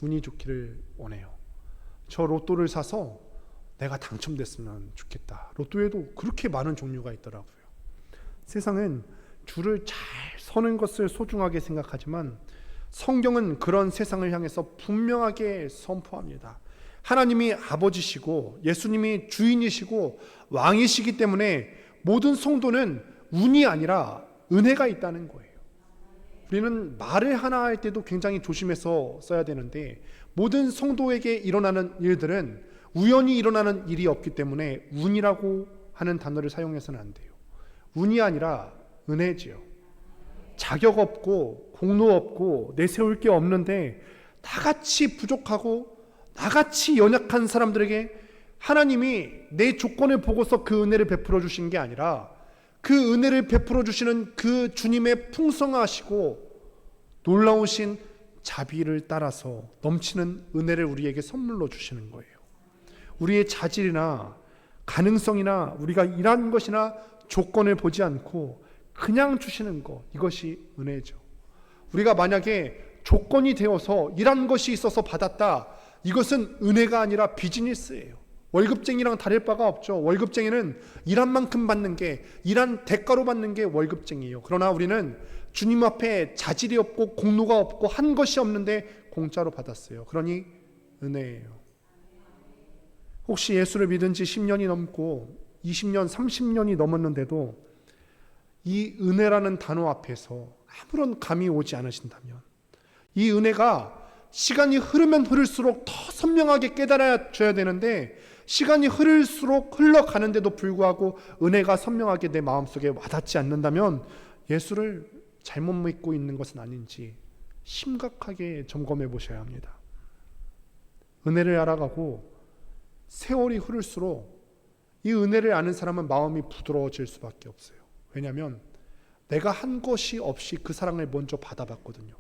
운이 좋기를 원해요. 저 로또를 사서 내가 당첨됐으면 좋겠다. 로또에도 그렇게 많은 종류가 있더라고요. 세상은 줄을 잘 서는 것을 소중하게 생각하지만 성경은 그런 세상을 향해서 분명하게 선포합니다. 하나님이 아버지시고 예수님이 주인이시고 왕이시기 때문에 모든 성도는 운이 아니라 은혜가 있다는 거예요. 우리는 말을 하나 할 때도 굉장히 조심해서 써야 되는데 모든 성도에게 일어나는 일들은 우연히 일어나는 일이 없기 때문에 운이라고 하는 단어를 사용해서는 안 돼요. 운이 아니라 은혜지요. 자격 없고 공로 없고 내세울 게 없는데 나같이 부족하고 나같이 연약한 사람들에게 하나님이 내 조건을 보고서 그 은혜를 베풀어 주신 게 아니라 그 은혜를 베풀어 주시는 그 주님의 풍성하시고 놀라우신 자비를 따라서 넘치는 은혜를 우리에게 선물로 주시는 거예요. 우리의 자질이나 가능성이나 우리가 일한 것이나 조건을 보지 않고 그냥 주시는 것, 이것이 은혜죠. 우리가 만약에 조건이 되어서 일한 것이 있어서 받았다, 이것은 은혜가 아니라 비즈니스예요. 월급쟁이랑 다를 바가 없죠. 월급쟁이는 일한 만큼 받는 게, 일한 대가로 받는 게 월급쟁이에요. 그러나 우리는 주님 앞에 자질이 없고 공로가 없고 한 것이 없는데 공짜로 받았어요. 그러니 은혜예요. 혹시 예수를 믿은 지 10년이 넘고 20년, 30년이 넘었는데도 이 은혜라는 단어 앞에서 아무런 감이 오지 않으신다면, 이 은혜가 시간이 흐르면 흐를수록 더 선명하게 깨달아져야 되는데 시간이 흐를수록 흘러가는데도 불구하고 은혜가 선명하게 내 마음속에 와닿지 않는다면 예수를 잘못 믿고 있는 것은 아닌지 심각하게 점검해 보셔야 합니다. 은혜를 알아가고 세월이 흐를수록 이 은혜를 아는 사람은 마음이 부드러워질 수밖에 없어요. 왜냐하면 내가 한 것이 없이 그 사랑을 먼저 받아봤거든요.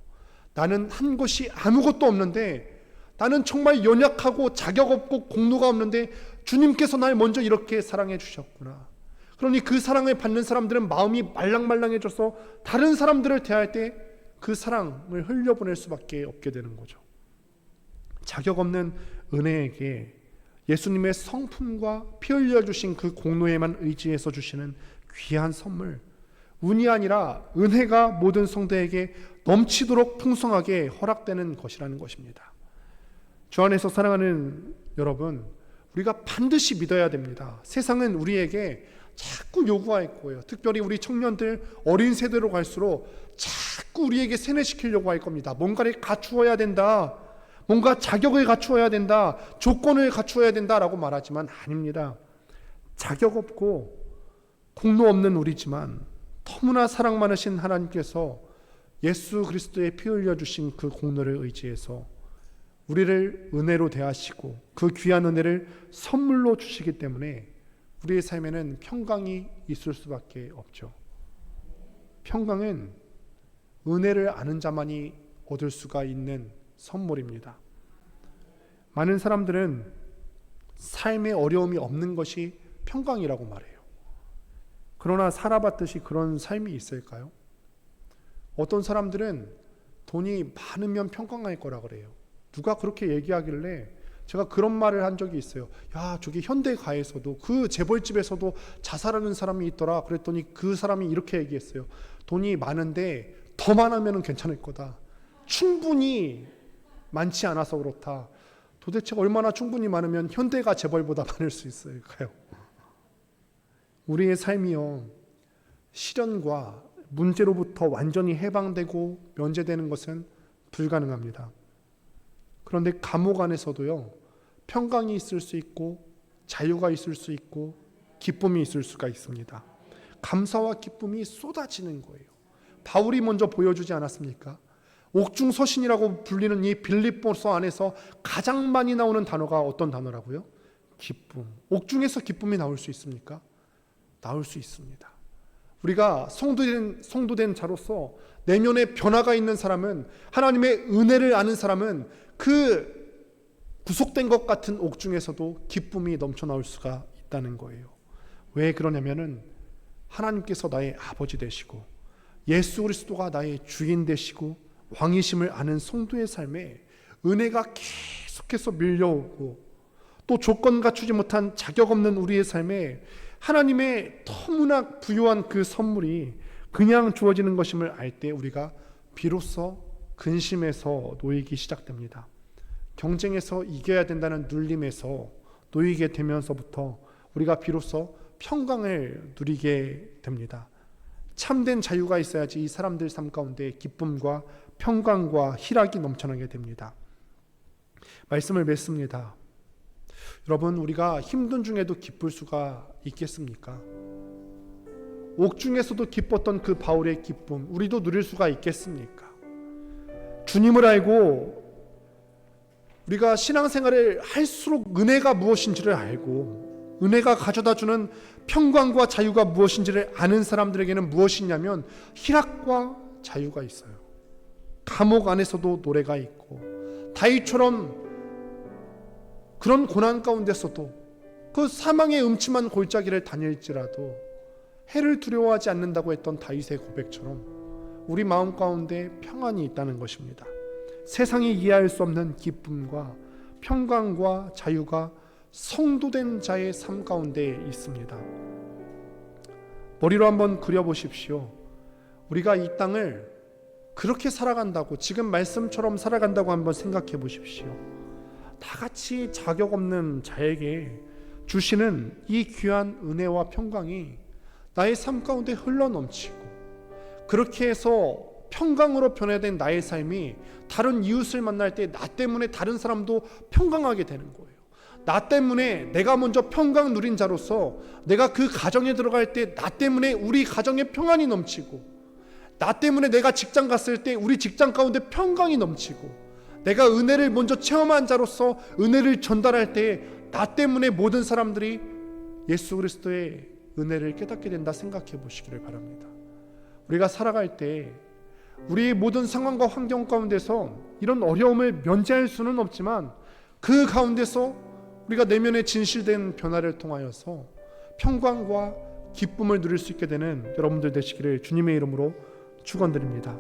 나는 한 것이 아무것도 없는데, 나는 정말 연약하고 자격 없고 공로가 없는데 주님께서 날 먼저 이렇게 사랑해 주셨구나. 그러니 그 사랑을 받는 사람들은 마음이 말랑말랑해져서 다른 사람들을 대할 때 그 사랑을 흘려보낼 수밖에 없게 되는 거죠. 자격 없는 은혜에게 예수님의 성품과 피 흘려주신 그 공로에만 의지해서 주시는 귀한 선물, 운이 아니라 은혜가 모든 성도에게 넘치도록 풍성하게 허락되는 것이라는 것입니다. 주 안에서 사랑하는 여러분, 우리가 반드시 믿어야 됩니다. 세상은 우리에게 자꾸 요구할 거예요. 특별히 우리 청년들, 어린 세대로 갈수록 자꾸 우리에게 세뇌시키려고 할 겁니다. 뭔가를 갖추어야 된다, 뭔가 자격을 갖추어야 된다, 조건을 갖추어야 된다라고 말하지만 아닙니다. 자격 없고 공로 없는 우리지만 너무나 사랑 많으신 하나님께서 예수 그리스도의 피 흘려주신 그 공로를 의지해서 우리를 은혜로 대하시고 그 귀한 은혜를 선물로 주시기 때문에 우리의 삶에는 평강이 있을 수밖에 없죠. 평강은 은혜를 아는 자만이 얻을 수가 있는 선물입니다. 많은 사람들은 삶에 어려움이 없는 것이 평강이라고 말해요. 그러나 살아봤듯이 그런 삶이 있을까요? 어떤 사람들은 돈이 많으면 평강할 거라 그래요. 누가 그렇게 얘기하길래 제가 그런 말을 한 적이 있어요. 야, 저기 현대가에서도 그 재벌집에서도 자살하는 사람이 있더라. 그랬더니 그 사람이 이렇게 얘기했어요. 돈이 많은데 더 많으면 괜찮을 거다. 충분히 많지 않아서 그렇다. 도대체 얼마나 충분히 많으면 현대가 재벌보다 많을 수 있을까요? 우리의 삶이요, 시련과 문제로부터 완전히 해방되고 면제되는 것은 불가능합니다. 그런데 감옥 안에서도요, 평강이 있을 수 있고 자유가 있을 수 있고 기쁨이 있을 수가 있습니다. 감사와 기쁨이 쏟아지는 거예요. 바울이 먼저 보여주지 않았습니까? 옥중서신이라고 불리는 이 빌립보서 안에서 가장 많이 나오는 단어가 어떤 단어라고요? 기쁨. 옥중에서 기쁨이 나올 수 있습니까? 나올 수 있습니다. 우리가 성도된 자로서 내면에 변화가 있는 사람은, 하나님의 은혜를 아는 사람은 그 구속된 것 같은 옥중에서도 기쁨이 넘쳐나올 수가 있다는 거예요. 왜 그러냐면은 하나님께서 나의 아버지 되시고 예수 그리스도가 나의 주인 되시고 왕이심을 아는 성도의 삶에 은혜가 계속해서 밀려오고, 또 조건 갖추지 못한 자격 없는 우리의 삶에 하나님의 너무나 부유한 그 선물이 그냥 주어지는 것임을 알 때 우리가 비로소 근심에서 놓이기 시작됩니다. 경쟁에서 이겨야 된다는 눌림에서 놓이게 되면서부터 우리가 비로소 평강을 누리게 됩니다. 참된 자유가 있어야지 이 사람들 삶 가운데 기쁨과 평강과 희락이 넘쳐나게 됩니다. 말씀을 맺습니다. 여러분, 우리가 힘든 중에도 기쁠 수가 있겠습니까? 옥중에서도 기뻤던 그 바울의 기쁨, 우리도 누릴 수가 있겠습니까? 주님을 알고 우리가 신앙생활을 할수록 은혜가 무엇인지를 알고 은혜가 가져다주는 평강과 자유가 무엇인지를 아는 사람들에게는 무엇이냐면 희락과 자유가 있어요. 감옥 안에서도 노래가 있고, 다윗처럼 그런 고난 가운데서도 그 사망의 음침한 골짜기를 다닐지라도 해를 두려워하지 않는다고 했던 다윗의 고백처럼 우리 마음 가운데 평안이 있다는 것입니다. 세상이 이해할 수 없는 기쁨과 평강과 자유가 성도된 자의 삶 가운데 있습니다. 머리로 한번 그려보십시오. 우리가 이 땅을 그렇게 살아간다고, 지금 말씀처럼 살아간다고 한번 생각해 보십시오. 다 같이 자격 없는 자에게 주시는 이 귀한 은혜와 평강이 나의 삶 가운데 흘러넘치고, 그렇게 해서 평강으로 변화된 나의 삶이 다른 이웃을 만날 때 나 때문에 다른 사람도 평강하게 되는 거예요. 나 때문에 내가 먼저 평강 누린 자로서 내가 그 가정에 들어갈 때 나 때문에 우리 가정에 평안이 넘치고, 나 때문에 내가 직장 갔을 때 우리 직장 가운데 평강이 넘치고, 내가 은혜를 먼저 체험한 자로서 은혜를 전달할 때 나 때문에 모든 사람들이 예수 그리스도의 은혜를 깨닫게 된다 생각해 보시기를 바랍니다. 우리가 살아갈 때 우리의 모든 상황과 환경 가운데서 이런 어려움을 면제할 수는 없지만, 그 가운데서 우리가 내면의 진실된 변화를 통하여서 평강과 기쁨을 누릴 수 있게 되는 여러분들 되시기를 주님의 이름으로 축원드립니다.